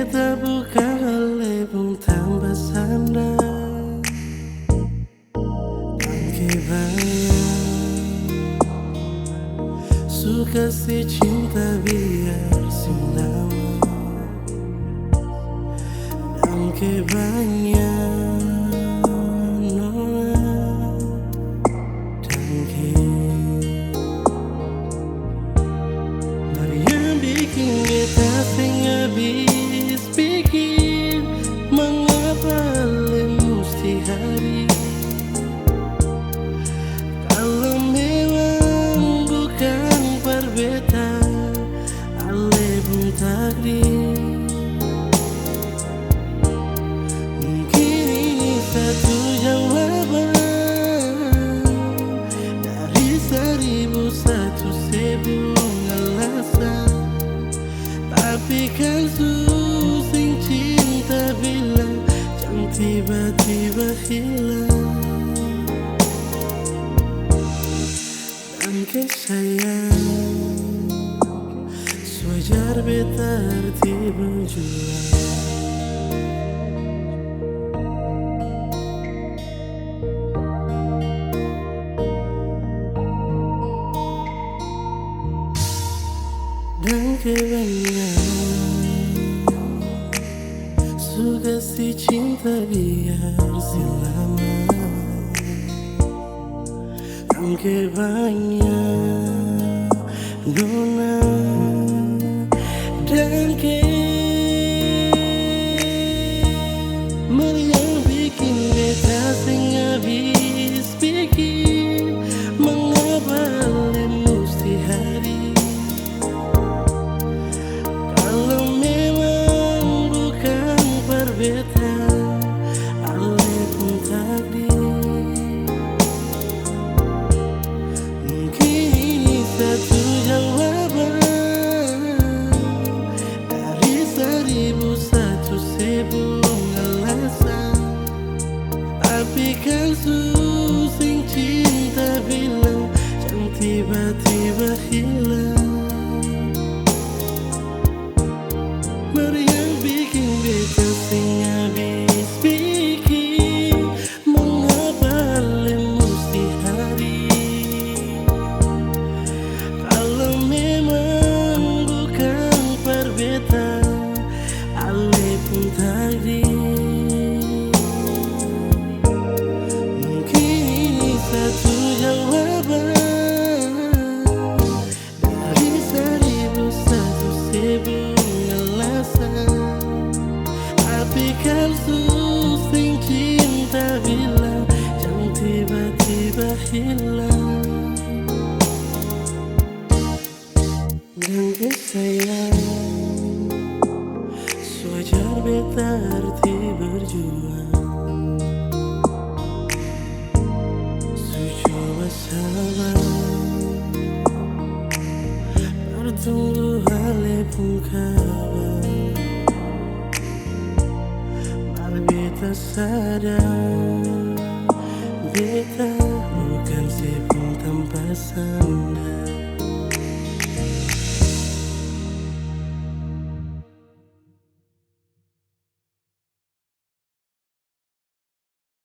beta bukan Lagu Bukan Tampa Sandar. Dangke banyak suka si cinta biar sinama. Dangke banyak nona, dangke yang bikin kita habis pikir mengapa mesti hari. Kalau memang bukan perbedaan, ale pun takdir. Mungkin ini satu jawaban dari 1001 alasan. Tapi kan susing cinta bilang jangan tiba-tiba hilang. Dangke sayang, sewajar beta arti berjuang. Dangke banyak suka si cinta biar selama. Dangke banyak nona, dangke yang bikin beta habis pikir mengapa mesti hari. Kalau memang bukan perbedaan, ale pun takdir. Mungkin ini satu jawaban dari 1001 alasan. Tapi kan susing cinta bilang jangan tiba-tiba hilang. Yang bikin beta habis pikir mengapa mesti hari. Kalau memang bukan perbedaan, ale pun takdir. Mungkin ini satu jawaban dari 1001 alasan. Tapi kan susing cinta bilang jangan tiba-tiba hilang. Dangke sayang, sewajar beta arti berjuang. Coba sabar bertunggu ale pun kabar. Beta sadar